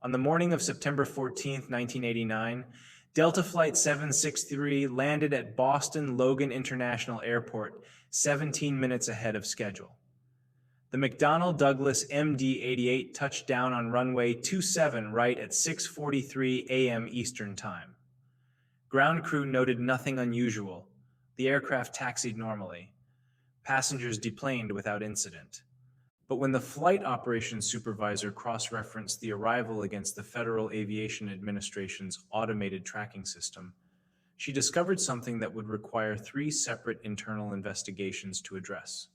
On the morning of September 14th, 1989, Delta Flight 763 landed at Boston Logan International Airport 17 minutes ahead of schedule. The McDonnell Douglas MD-88 touched down on runway 27 right at 6:43 a.m. Eastern Time. Ground crew noted nothing unusual. The aircraft taxied normally. Passengers deplaned without incident. But when the flight operations supervisor cross-referenced the arrival against the Federal Aviation Administration's automated tracking system, she discovered something that would require 3 separate internal investigations to address.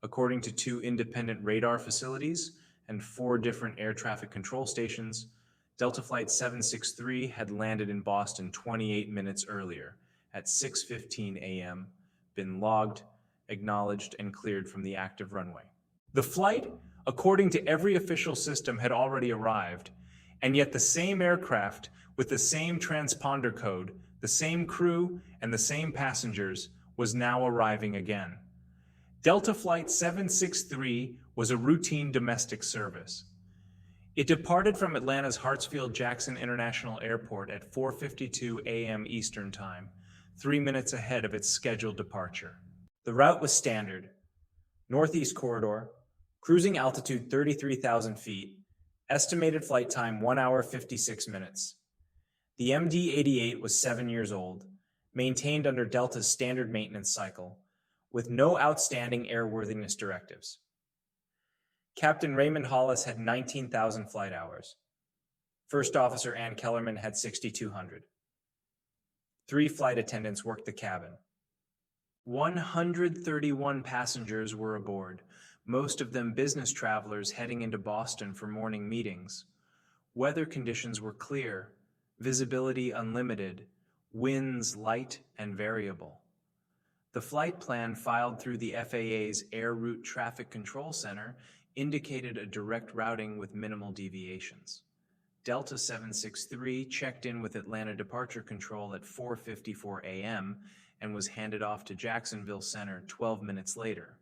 According to 2 independent radar facilities and 4 different air traffic control stations, Delta Flight 763 had landed in Boston 28 minutes earlier, at 6:15 a.m., been logged, acknowledged, and cleared from the active runway. The flight, according to every official system, had already arrived, and yet the same aircraft with the same transponder code, the same crew, and the same passengers was now arriving again. Delta Flight 763 was a routine domestic service. It departed from Atlanta's Hartsfield-Jackson International Airport at 4:52 a.m. Eastern Time, 3 minutes ahead of its scheduled departure. The route was standard: Northeast Corridor, cruising altitude 33,000 feet, estimated flight time 1 hour 56 minutes. The MD-88 was 7 years old, maintained under Delta's standard maintenance cycle, with no outstanding airworthiness directives. Captain Raymond Hollis had 19,000 flight hours. First Officer Ann Kellerman had 6,200. 3 flight attendants worked the cabin. 131 passengers were aboard, most of them business travelers heading into Boston for morning meetings. Weather conditions were clear, visibility unlimited, winds light and variable. The flight plan filed through the FAA's Air Route Traffic Control Center indicated a direct routing with minimal deviations. Delta 763 checked in with Atlanta Departure Control at 4:54 a.m. and was handed off to Jacksonville Center 12 minutes later.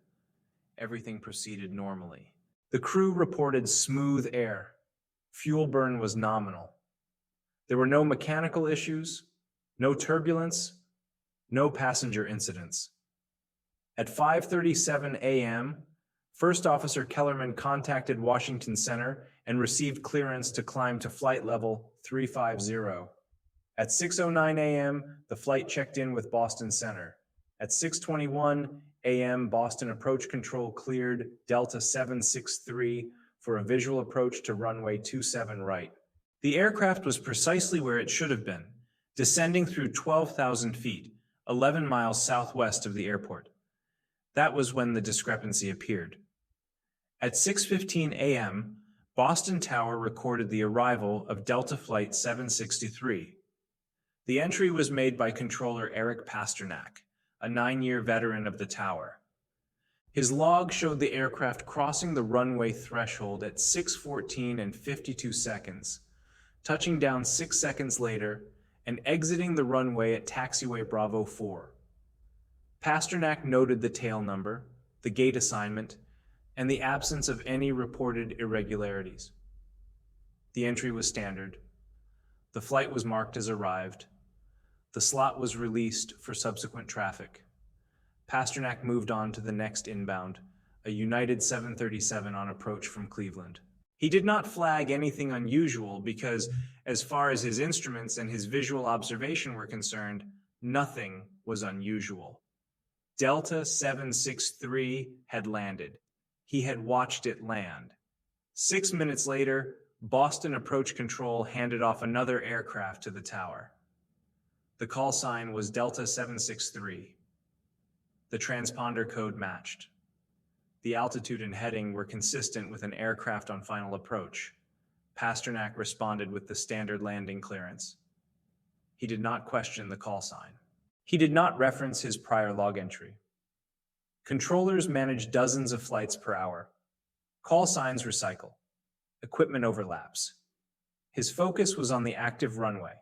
Everything proceeded normally. The crew reported smooth air. Fuel burn was nominal. There were no mechanical issues, no turbulence, no passenger incidents. At 5:37 a.m., First Officer Kellerman contacted Washington Center and received clearance to climb to flight level 350. At 6:09 a.m., the flight checked in with Boston Center. At 6:21 a.m., Boston Approach Control cleared Delta 763 for a visual approach to runway 27 right. The aircraft was precisely where it should have been, descending through 12,000 feet, 11 miles southwest of the airport. That was when the discrepancy appeared. At 6:15 a.m., Boston Tower recorded the arrival of Delta Flight 763. The entry was made by controller Eric Pasternak, a 9-year veteran of the tower. His log showed the aircraft crossing the runway threshold at 6:14 and 52 seconds, touching down 6 seconds later, and exiting the runway at taxiway Bravo 4. Pasternak noted the tail number, the gate assignment, and the absence of any reported irregularities. The entry was standard. The flight was marked as arrived. The slot was released for subsequent traffic. Pasternak moved on to the next inbound, a United 737 on approach from Cleveland. He did not flag anything unusual because, as far as his instruments and his visual observation were concerned, nothing was unusual. Delta 763 had landed. He had watched it land. 6 minutes later, Boston Approach Control handed off another aircraft to the tower. The call sign was Delta 763. The transponder code matched. The altitude and heading were consistent with an aircraft on final approach. Pasternak responded with the standard landing clearance. He did not question the call sign. He did not reference his prior log entry. Controllers manage dozens of flights per hour. Call signs recycle. Equipment overlaps. His focus was on the active runway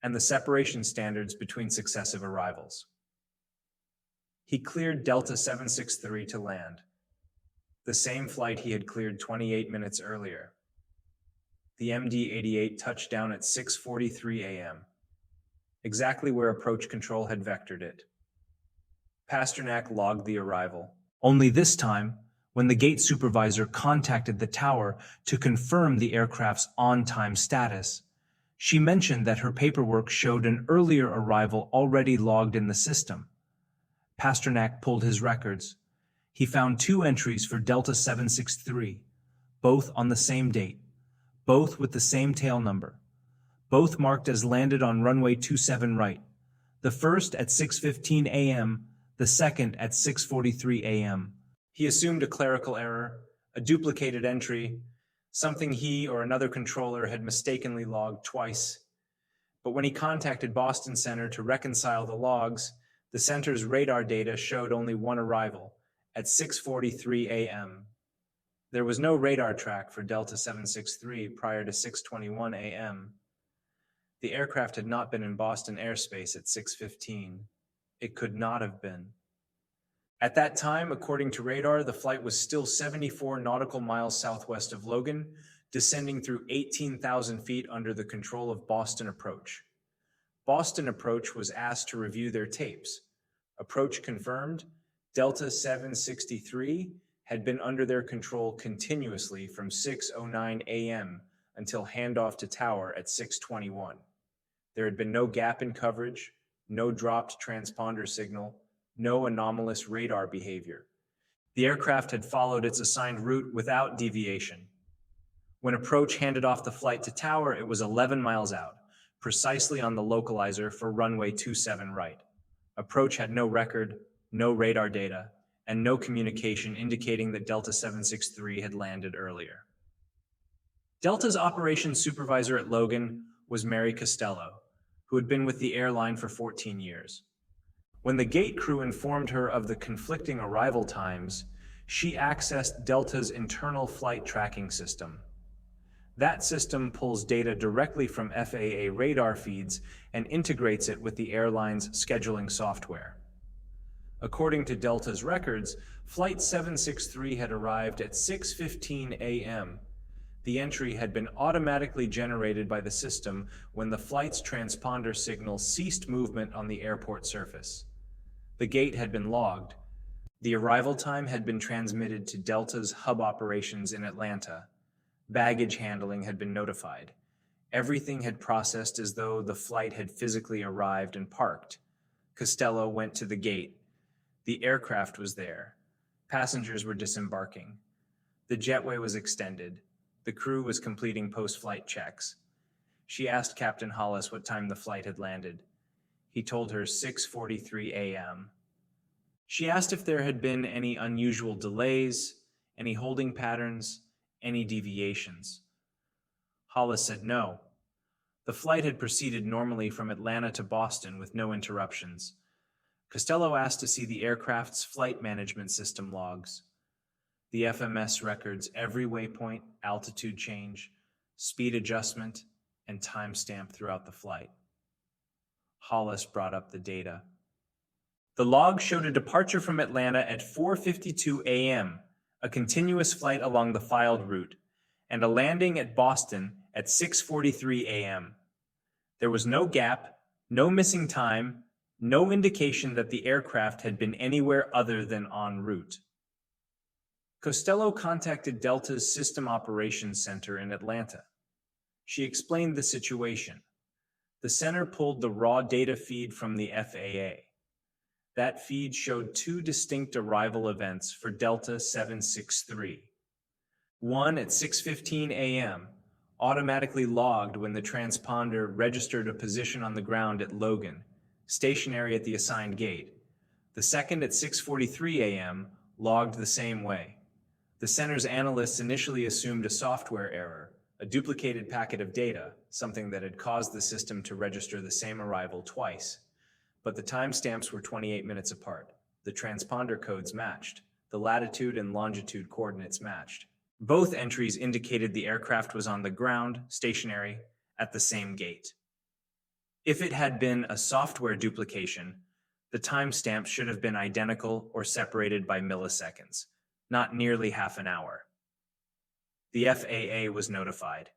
and the separation standards between successive arrivals. He cleared Delta 763 to land, the same flight he had cleared 28 minutes earlier. The MD-88 touched down at 6:43 a.m., exactly where approach control had vectored it. Pasternak logged the arrival. Only this time, when the gate supervisor contacted the tower to confirm the aircraft's on-time status, she mentioned that her paperwork showed an earlier arrival already logged in the system. Pasternak pulled his records. He found 2 entries for Delta 763, both on the same date, both with the same tail number, both marked as landed on runway 27 right, the first at 6:15 a.m., the second at 6:43 a.m. He assumed a clerical error, a duplicated entry, something he or another controller had mistakenly logged twice. But when he contacted Boston Center to reconcile the logs, the center's radar data showed only one arrival, at 6:43 a.m. There was no radar track for Delta 763 prior to 6:21 a.m. The aircraft had not been in Boston airspace at 6:15. It could not have been. At that time, according to radar, the flight was still 74 nautical miles southwest of Logan, descending through 18,000 feet under the control of Boston Approach. Boston Approach was asked to review their tapes. Approach confirmed Delta 763 had been under their control continuously from 6:09 a.m. until handoff to tower at 6:21. There had been no gap in coverage, no dropped transponder signal, no anomalous radar behavior. The aircraft had followed its assigned route without deviation. When approach handed off the flight to tower, it was 11 miles out, precisely on the localizer for runway 27 right. Approach had no record, no radar data, and no communication indicating that Delta 763 had landed earlier. Delta's operations supervisor at Logan was Mary Costello, who had been with the airline for 14 years. When the gate crew informed her of the conflicting arrival times, she accessed Delta's internal flight tracking system. That system pulls data directly from FAA radar feeds and integrates it with the airline's scheduling software. According to Delta's records, Flight 763 had arrived at 6:15 a.m. The entry had been automatically generated by the system when the flight's transponder signal ceased movement on the airport surface. The gate had been logged. The arrival time had been transmitted to Delta's hub operations in Atlanta. Baggage handling had been notified. Everything had processed as though the flight had physically arrived and parked. Costello went to the gate. The aircraft was there. Passengers were disembarking. The jetway was extended. The crew was completing post-flight checks. She asked Captain Hollis what time the flight had landed. He told her 6:43 a.m. She asked if there had been any unusual delays, any holding patterns, any deviations. Hollis said no. The flight had proceeded normally from Atlanta to Boston with no interruptions. Costello asked to see the aircraft's flight management system logs. The FMS records every waypoint, altitude change, speed adjustment, and timestamp throughout the flight. Hollis brought up the data. The log showed a departure from Atlanta at 4:52 a.m., a continuous flight along the filed route, and a landing at Boston at 6:43 a.m. There was no gap, no missing time, no indication that the aircraft had been anywhere other than en route. Costello contacted Delta's System Operations Center in Atlanta. She explained the situation. The center pulled the raw data feed from the FAA. That feed showed 2 distinct arrival events for Delta 763. One at 6:15 a.m., automatically logged when the transponder registered a position on the ground at Logan, stationary at the assigned gate. The second at 6:43 a.m., logged the same way. The center's analysts initially assumed a software error, a duplicated packet of data, something that had caused the system to register the same arrival twice. But the timestamps were 28 minutes apart. The transponder codes matched. The latitude and longitude coordinates matched. Both entries indicated the aircraft was on the ground, stationary, at the same gate. If it had been a software duplication, the timestamps should have been identical or separated by milliseconds, not nearly half an hour. The FAA was notified.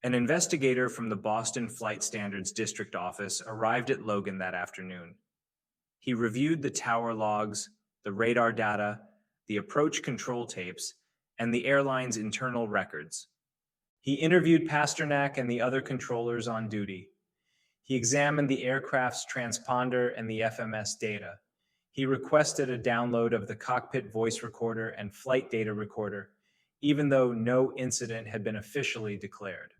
An investigator from the Boston Flight Standards District Office arrived at Logan that afternoon. He reviewed the tower logs, the radar data, the approach control tapes, and the airline's internal records. He interviewed Pasternak and the other controllers on duty. He examined the aircraft's transponder and the FMS data. He requested a download of the cockpit voice recorder and flight data recorder, even though no incident had been officially declared.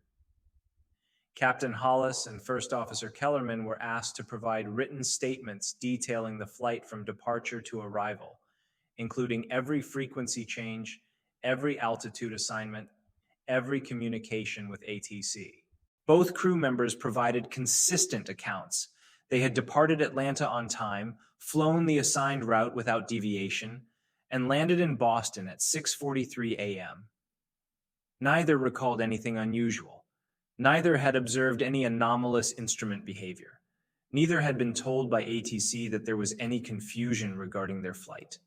Captain Hollis and First Officer Kellerman were asked to provide written statements detailing the flight from departure to arrival, including every frequency change, every altitude assignment, every communication with ATC. Both crew members provided consistent accounts. They had departed Atlanta on time, flown the assigned route without deviation, and landed in Boston at 6:43 a.m. Neither recalled anything unusual. Neither had observed any anomalous instrument behavior. Neither had been told by ATC that there was any confusion regarding their flight.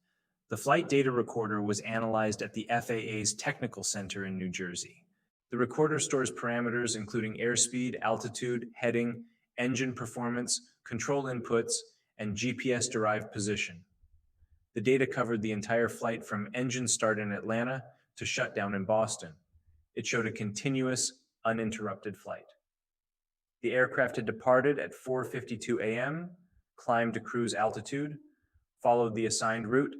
The flight data recorder was analyzed at the FAA's Technical Center in New Jersey. The recorder stores parameters including airspeed, altitude, heading, engine performance, control inputs, and GPS-derived position. The data covered the entire flight from engine start in Atlanta to shutdown in Boston. It showed a continuous, uninterrupted flight. The aircraft had departed at 4:52 a.m., climbed to cruise altitude, followed the assigned route,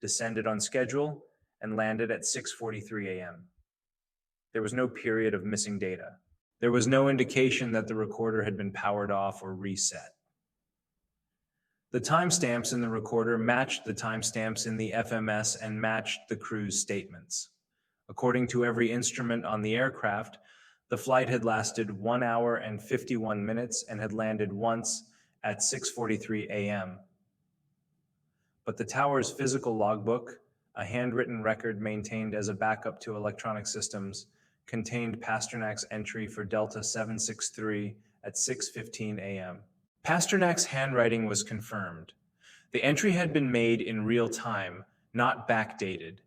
descended on schedule, and landed at 6:43 a.m. There was no period of missing data. There was no indication that the recorder had been powered off or reset. The timestamps in the recorder matched the timestamps in the FMS and matched the crew's statements. According to every instrument on the aircraft, the flight had lasted 1 hour and 51 minutes and had landed once at 6:43 a.m. But the tower's physical logbook, a handwritten record maintained as a backup to electronic systems, contained Pasternak's entry for Delta 763 at 6:15 a.m. Pasternak's handwriting was confirmed. The entry had been made in real time, not backdated.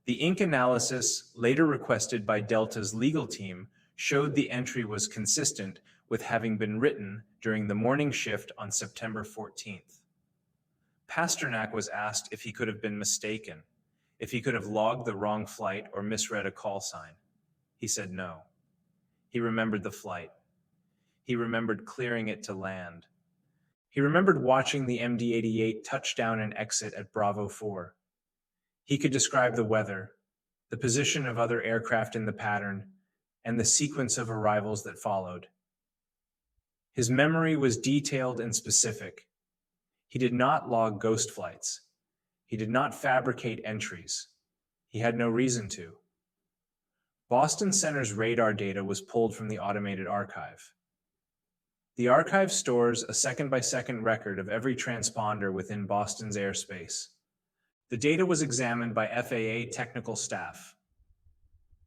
The ink analysis, later requested by Delta's legal team, showed the entry was consistent with having been written during the morning shift on September 14th. Pasternak was asked if he could have been mistaken, if he could have logged the wrong flight or misread a call sign. He said no. He remembered the flight. He remembered clearing it to land. He remembered watching the MD-88 touchdown and exit at Bravo 4. He could describe the weather, the position of other aircraft in the pattern, and the sequence of arrivals that followed. His memory was detailed and specific. He did not log ghost flights. He did not fabricate entries. He had no reason to. Boston Center's radar data was pulled from the automated archive. The archive stores a second-by-second record of every transponder within Boston's airspace. The data was examined by FAA technical staff.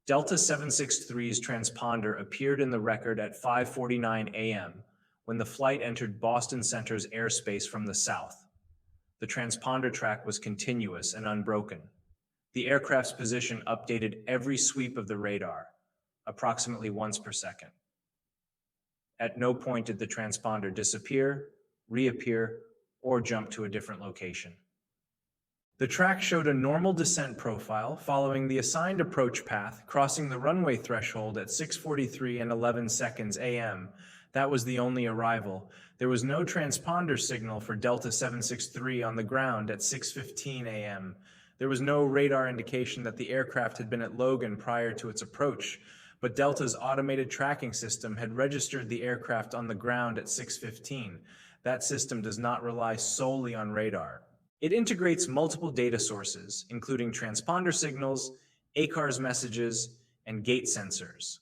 Delta 763's transponder appeared in the record at 5:49 a.m. when the flight entered Boston Center's airspace from the south. The transponder track was continuous and unbroken. The aircraft's position updated every sweep of the radar, approximately once per second. At no point did the transponder disappear, reappear, or jump to a different location. The track showed a normal descent profile following the assigned approach path, crossing the runway threshold at 6:43 and 11 seconds a.m. That was the only arrival. There was no transponder signal for Delta 763 on the ground at 6:15 a.m. There was no radar indication that the aircraft had been at Logan prior to its approach, but Delta's automated tracking system had registered the aircraft on the ground at 6:15. That system does not rely solely on radar. It integrates multiple data sources, including transponder signals, ACARS messages, and gate sensors.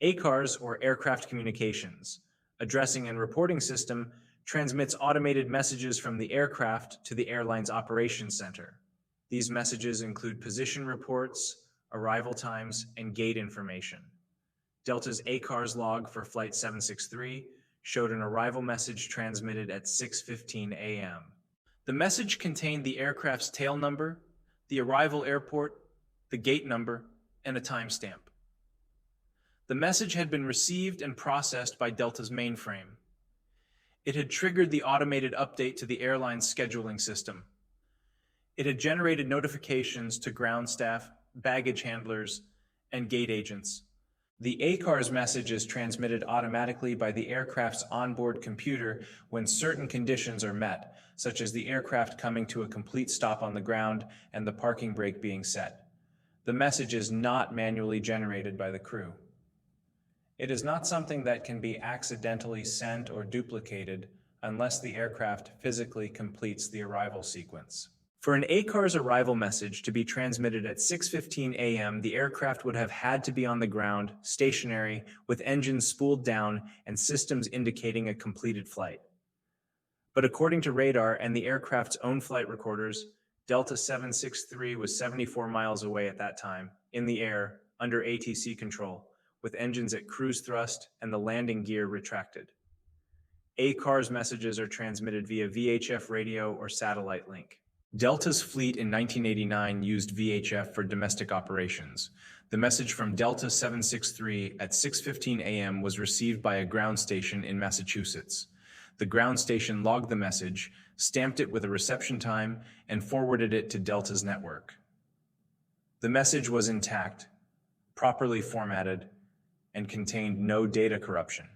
ACARS, or Aircraft Communications, Addressing and Reporting System, transmits automated messages from the aircraft to the airline's operations center. These messages include position reports, arrival times, and gate information. Delta's ACARS log for Flight 763 showed an arrival message transmitted at 6:15 a.m. The message contained the aircraft's tail number, the arrival airport, the gate number, and a timestamp. The message had been received and processed by Delta's mainframe. It had triggered the automated update to the airline's scheduling system. It had generated notifications to ground staff, baggage handlers, and gate agents. The ACARS message is transmitted automatically by the aircraft's onboard computer when certain conditions are met, such as the aircraft coming to a complete stop on the ground and the parking brake being set. The message is not manually generated by the crew. It is not something that can be accidentally sent or duplicated unless the aircraft physically completes the arrival sequence. For an ACARS arrival message to be transmitted at 6:15 a.m., the aircraft would have had to be on the ground, stationary, with engines spooled down and systems indicating a completed flight. But according to radar and the aircraft's own flight recorders, Delta 763 was 74 miles away at that time, in the air, under ATC control, with engines at cruise thrust and the landing gear retracted. ACARS messages are transmitted via VHF radio or satellite link. Delta's fleet in 1989 used VHF for domestic operations. The message from Delta 763 at 6:15 a.m. was received by a ground station in Massachusetts. The ground station logged the message, stamped it with a reception time, and forwarded it to Delta's network. The message was intact, properly formatted, and contained no data corruption.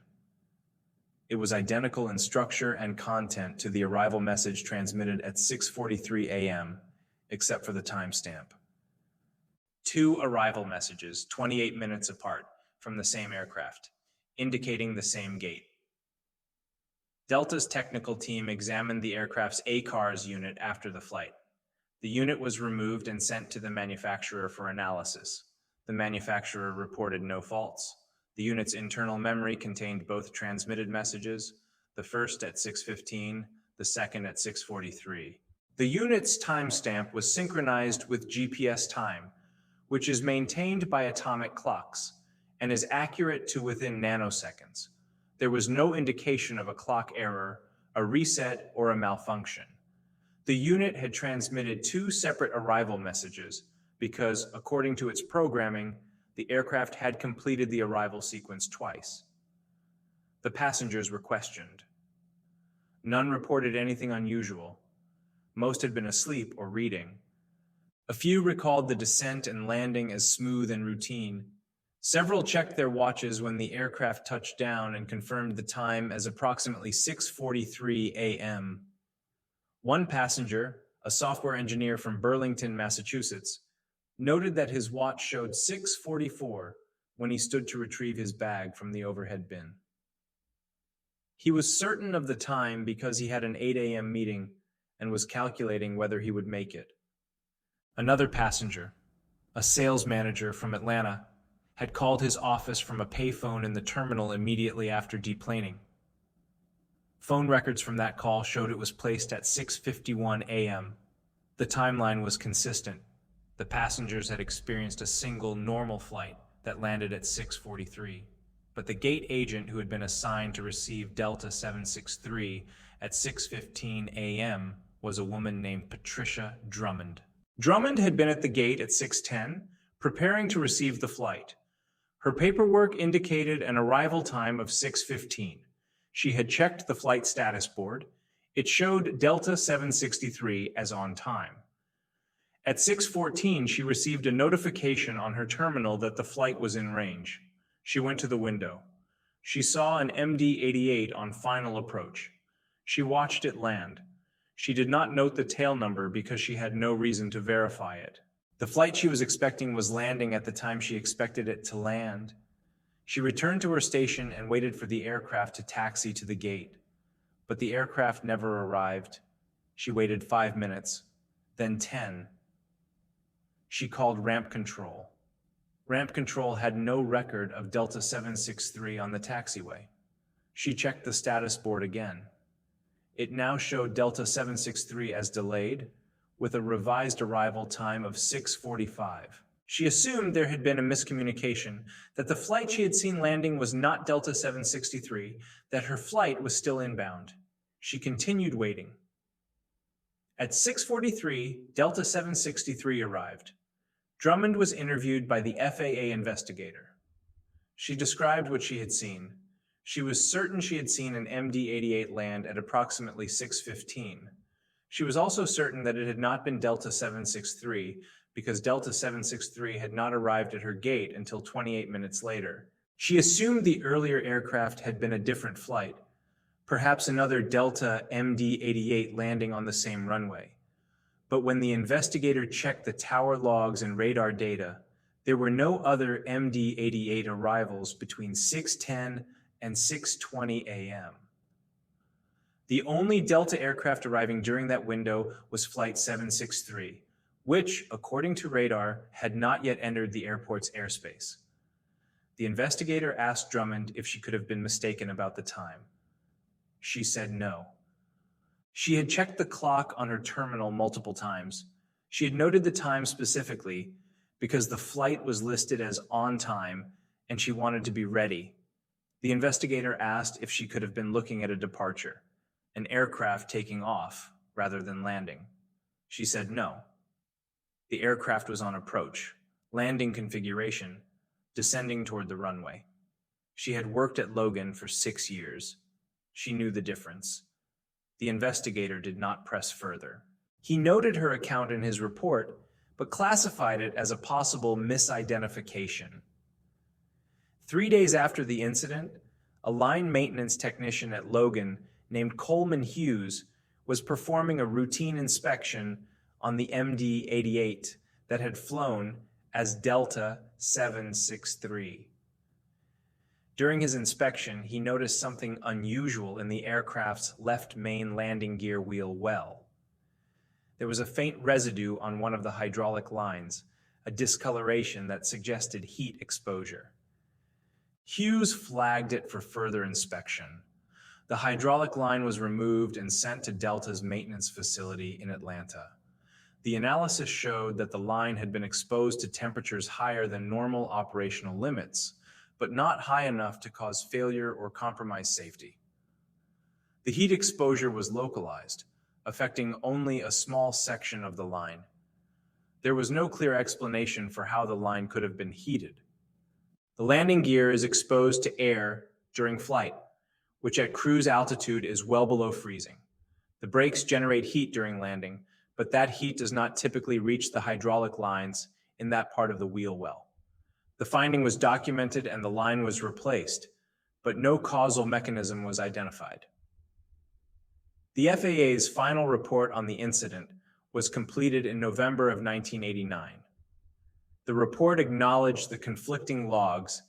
It was identical in structure and content to the arrival message transmitted at 6:43 a.m., except for the timestamp. Two arrival messages, 28 minutes apart, from the same aircraft, indicating the same gate. Delta's technical team examined the aircraft's ACARS unit after the flight. The unit was removed and sent to the manufacturer for analysis. The manufacturer reported no faults. The unit's internal memory contained both transmitted messages, the first at 6:15, the second at 6:43. The unit's timestamp was synchronized with GPS time, which is maintained by atomic clocks, and is accurate to within nanoseconds. There was no indication of a clock error, a reset, or a malfunction. The unit had transmitted two separate arrival messages because, according to its programming, the aircraft had completed the arrival sequence twice. The passengers were questioned. None reported anything unusual. Most had been asleep or reading. A few recalled the descent and landing as smooth and routine. Several checked their watches when the aircraft touched down and confirmed the time as approximately 6:43 a.m. One passenger, a software engineer from Burlington, Massachusetts, noted that his watch showed 6:44 when he stood to retrieve his bag from the overhead bin. He was certain of the time because he had an 8 a.m. meeting and was calculating whether he would make it. Another passenger, a sales manager from Atlanta, had called his office from a payphone in the terminal immediately after deplaning. Phone records from that call showed it was placed at 6:51 a.m. The timeline was consistent. The passengers had experienced a single normal flight that landed at 6:43, but the gate agent who had been assigned to receive Delta 763 at 6:15 a.m. was a woman named Patricia Drummond. Drummond had been at the gate at 6:10, preparing to receive the flight. Her paperwork indicated an arrival time of 6:15. She had checked the flight status board. It showed Delta 763 as on time. At 6:14, she received a notification on her terminal that the flight was in range. She went to the window. She saw an MD-88 on final approach. She watched it land. She did not note the tail number because she had no reason to verify it. The flight she was expecting was landing at the time she expected it to land. She returned to her station and waited for the aircraft to taxi to the gate. But the aircraft never arrived. She waited 5 minutes, then 10. She called ramp control. Ramp control had no record of Delta 763 on the taxiway. She checked the status board again. It now showed Delta 763 as delayed, with a revised arrival time of 6:45. She assumed there had been a miscommunication, that the flight she had seen landing was not Delta 763, that her flight was still inbound. She continued waiting. At 6:43, Delta 763 arrived. Drummond was interviewed by the FAA investigator. She described what she had seen. She was certain she had seen an MD-88 land at approximately 6:15. She was also certain that it had not been Delta 763 because Delta 763 had not arrived at her gate until 28 minutes later. She assumed the earlier aircraft had been a different flight, perhaps another Delta MD-88 landing on the same runway. But when the investigator checked the tower logs and radar data, there were no other MD-88 arrivals between 6:10 and 6:20 a.m. The only Delta aircraft arriving during that window was Flight 763, which, according to radar, had not yet entered the airport's airspace. The investigator asked Drummond if she could have been mistaken about the time. She said no. She had checked the clock on her terminal multiple times. She had noted the time specifically because the flight was listed as on time and she wanted to be ready. The investigator asked if she could have been looking at a departure, an aircraft taking off rather than landing. She said no. The aircraft was on approach, landing configuration, descending toward the runway. She had worked at Logan for 6 years. She knew the difference. The investigator did not press further. He noted her account in his report, but classified it as a possible misidentification. 3 days after the incident, a line maintenance technician at Logan named Coleman Hughes was performing a routine inspection on the MD-88 that had flown as Delta 763. During his inspection, he noticed something unusual in the aircraft's left main landing gear wheel well. There was a faint residue on one of the hydraulic lines, a discoloration that suggested heat exposure. Hughes flagged it for further inspection. The hydraulic line was removed and sent to Delta's maintenance facility in Atlanta. The analysis showed that the line had been exposed to temperatures higher than normal operational limits, but not high enough to cause failure or compromise safety. The heat exposure was localized, affecting only a small section of the line. There was no clear explanation for how the line could have been heated. The landing gear is exposed to air during flight, which at cruise altitude is well below freezing. The brakes generate heat during landing, but that heat does not typically reach the hydraulic lines in that part of the wheel well. The finding was documented and the line was replaced, but no causal mechanism was identified. The FAA's final report on the incident was completed in November of 1989. The report acknowledged the conflicting logs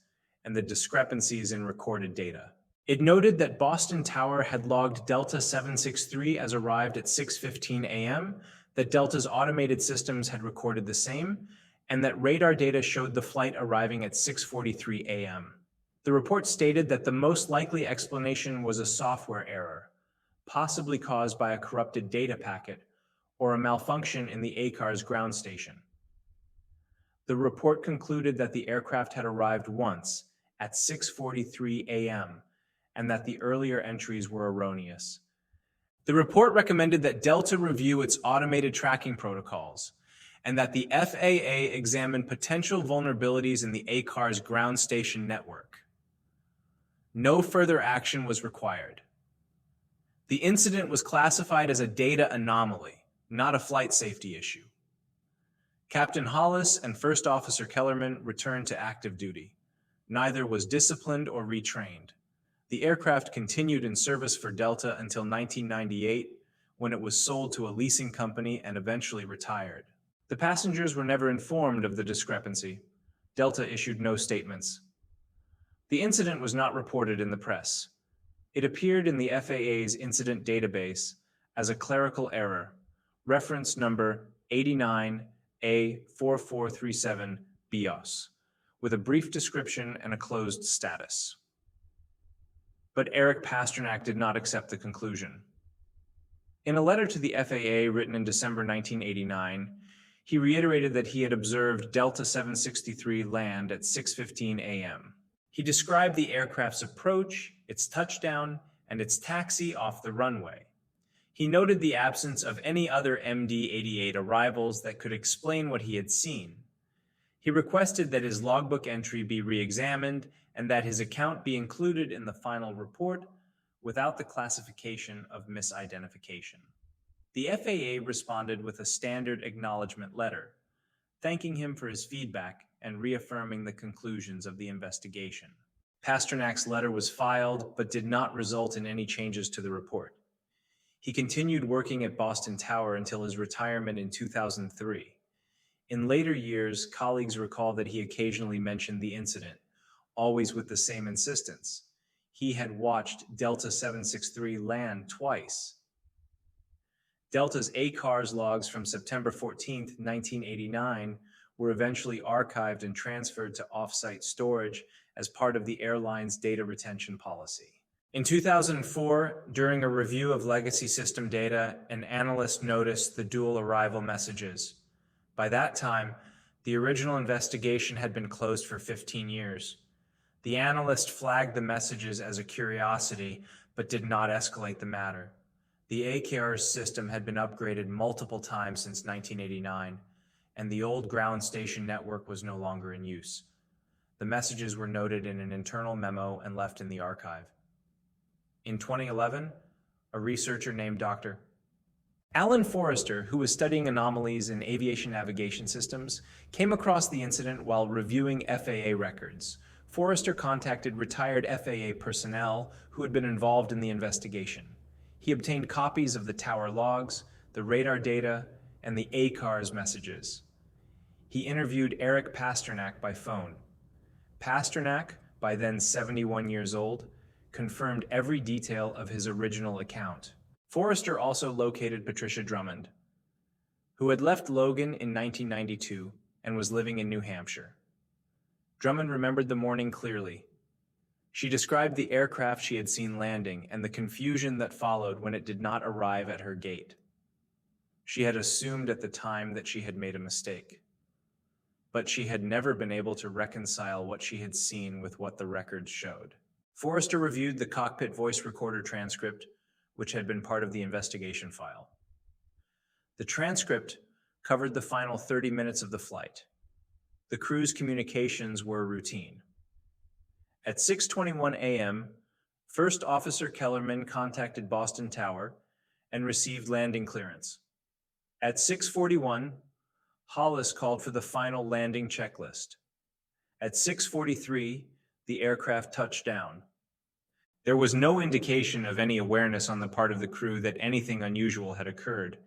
and the discrepancies in recorded data. It noted that Boston Tower had logged Delta 763 as arrived at 6:15 a.m., that Delta's automated systems had recorded the same, and that radar data showed the flight arriving at 6:43 a.m. The report stated that the most likely explanation was a software error, possibly caused by a corrupted data packet or a malfunction in the ACAR's ground station. The report concluded that the aircraft had arrived once at 6:43 a.m. and that the earlier entries were erroneous. The report recommended that Delta review its automated tracking protocols and that the FAA examine potential vulnerabilities in the ACAR's ground station network. No further action was required. The incident was classified as a data anomaly, not a flight safety issue. Captain Hollis and First Officer Kellerman returned to active duty. Neither was disciplined or retrained. The aircraft continued in service for Delta until 1998, when it was sold to a leasing company and eventually retired. The passengers were never informed of the discrepancy. Delta issued no statements. The incident was not reported in the press. It appeared in the FAA's incident database as a clerical error, reference number 89A4437 BIOS, with a brief description and a closed status. But Eric Pasternak did not accept the conclusion. In a letter to the FAA written in December 1989, he reiterated that he had observed Delta 763 land at 6:15 a.m. He described the aircraft's approach, its touchdown, and its taxi off the runway. He noted the absence of any other MD-88 arrivals that could explain what he had seen. He requested that his logbook entry be re-examined and that his account be included in the final report without the classification of misidentification. The FAA responded with a standard acknowledgement letter, thanking him for his feedback and reaffirming the conclusions of the investigation. Pasternak's letter was filed but did not result in any changes to the report. He continued working at Boston Tower until his retirement in 2003. In later years, colleagues recall that he occasionally mentioned the incident, always with the same insistence. He had watched Delta 763 land twice. Delta's ACARS logs from September 14, 1989, were eventually archived and transferred to off-site storage as part of the airline's data retention policy. In 2004, during a review of legacy system data, an analyst noticed the dual arrival messages. By that time, the original investigation had been closed for 15 years. The analyst flagged the messages as a curiosity, but did not escalate the matter. The ACARS system had been upgraded multiple times since 1989, and the old ground station network was no longer in use. The messages were noted in an internal memo and left in the archive. In 2011, a researcher named Dr. Alan Forrester, who was studying anomalies in aviation navigation systems, came across the incident while reviewing FAA records. Forrester contacted retired FAA personnel who had been involved in the investigation. He obtained copies of the tower logs, the radar data, and the ACARS messages. He interviewed Eric Pasternak by phone. Pasternak, by then 71 years old, confirmed every detail of his original account. Forrester also located Patricia Drummond, who had left Logan in 1992 and was living in New Hampshire. Drummond remembered the morning clearly. She described the aircraft she had seen landing and the confusion that followed when it did not arrive at her gate. She had assumed at the time that she had made a mistake, but she had never been able to reconcile what she had seen with what the records showed. Forrester reviewed the cockpit voice recorder transcript, which had been part of the investigation file. The transcript covered the final 30 minutes of the flight. The crew's communications were routine. At 6:21 a.m., First Officer Kellerman contacted Boston Tower and received landing clearance. At 6:41, Hollis called for the final landing checklist. At 6:43, the aircraft touched down. There was no indication of any awareness on the part of the crew that anything unusual had occurred.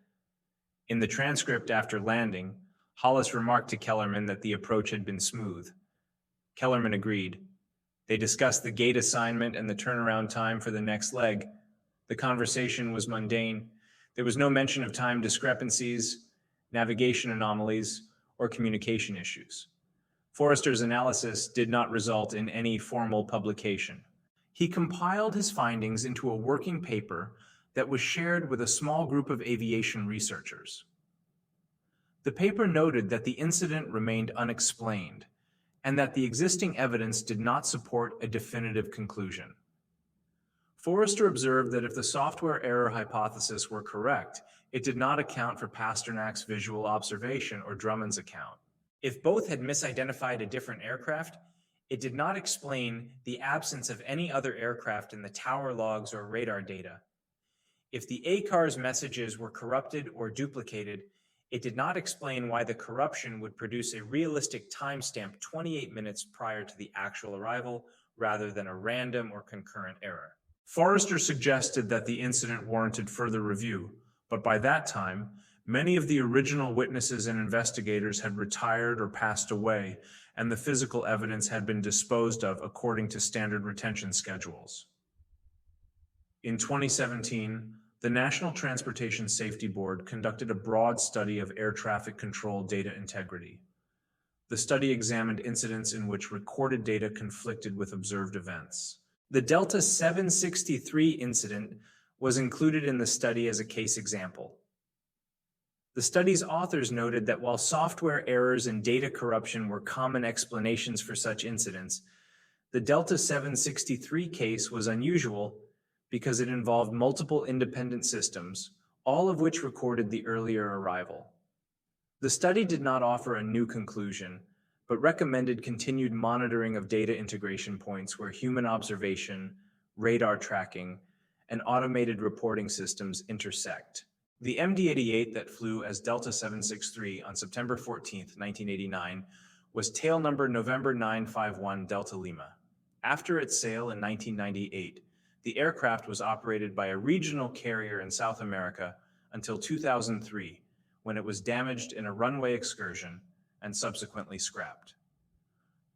In the transcript after landing, Hollis remarked to Kellerman that the approach had been smooth. Kellerman agreed. They discussed the gate assignment and the turnaround time for the next leg. The conversation was mundane. There was no mention of time discrepancies, navigation anomalies, or communication issues. Forrester's analysis did not result in any formal publication. He compiled his findings into a working paper that was shared with a small group of aviation researchers. The paper noted that the incident remained unexplained and that the existing evidence did not support a definitive conclusion. Forrester observed that if the software error hypothesis were correct, it did not account for Pasternak's visual observation or Drummond's account. If both had misidentified a different aircraft, it did not explain the absence of any other aircraft in the tower logs or radar data. If the ACARS messages were corrupted or duplicated, it did not explain why the corruption would produce a realistic timestamp 28 minutes prior to the actual arrival, rather than a random or concurrent error. Forrester suggested that the incident warranted further review, but by that time, many of the original witnesses and investigators had retired or passed away, and the physical evidence had been disposed of according to standard retention schedules. In 2017, the National Transportation Safety Board conducted a broad study of air traffic control data integrity. The study examined incidents in which recorded data conflicted with observed events. The Delta 763 incident was included in the study as a case example. The study's authors noted that while software errors and data corruption were common explanations for such incidents, the Delta 763 case was unusual because it involved multiple independent systems, all of which recorded the earlier arrival. The study did not offer a new conclusion, but recommended continued monitoring of data integration points where human observation, radar tracking, and automated reporting systems intersect. The MD-88 that flew as Delta 763 on September 14, 1989, was tail number November 951 Delta Lima. After its sale in 1998, the aircraft was operated by a regional carrier in South America until 2003, when it was damaged in a runway excursion and subsequently scrapped.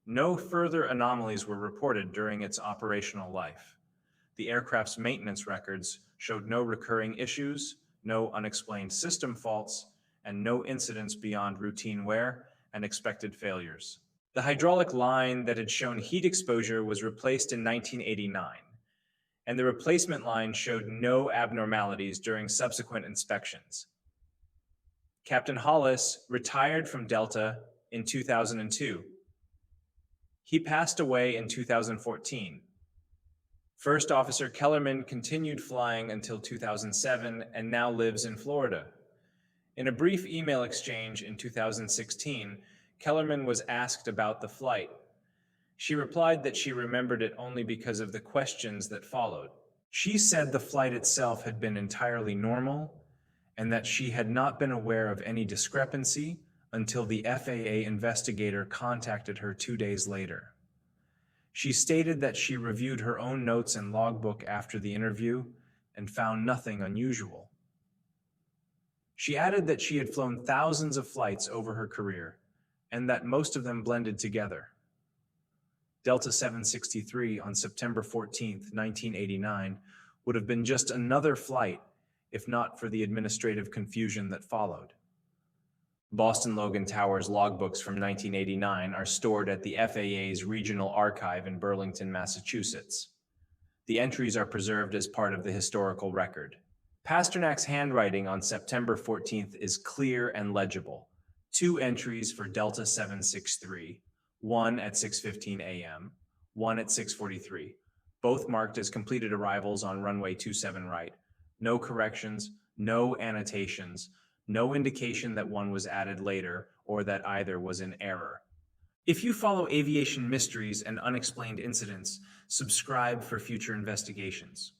No further anomalies were reported during its operational life. The aircraft's maintenance records showed no recurring issues, no unexplained system faults, and no incidents beyond routine wear and expected failures. The hydraulic line that had shown heat exposure was replaced in 1989, and the replacement line showed no abnormalities during subsequent inspections. Captain Hollis retired from Delta in 2002. He passed away in 2014. First Officer Kellerman continued flying until 2007 and now lives in Florida. In a brief email exchange in 2016, Kellerman was asked about the flight. She replied that she remembered it only because of the questions that followed. She said the flight itself had been entirely normal and that she had not been aware of any discrepancy until the FAA investigator contacted her 2 days later. She stated that she reviewed her own notes and logbook after the interview and found nothing unusual. She added that she had flown thousands of flights over her career and that most of them blended together. Delta 763 on September 14, 1989, would have been just another flight if not for the administrative confusion that followed. Boston Logan Tower's logbooks from 1989 are stored at the FAA's Regional Archive in Burlington, Massachusetts. The entries are preserved as part of the historical record. Pasternak's handwriting on September 14th is clear and legible. 2 entries for Delta 763, one at 6:15 a.m., one at 6:43, both marked as completed arrivals on runway 27 right. No corrections, no annotations, no indication that one was added later or that either was in error. If you follow aviation mysteries and unexplained incidents, subscribe for future investigations.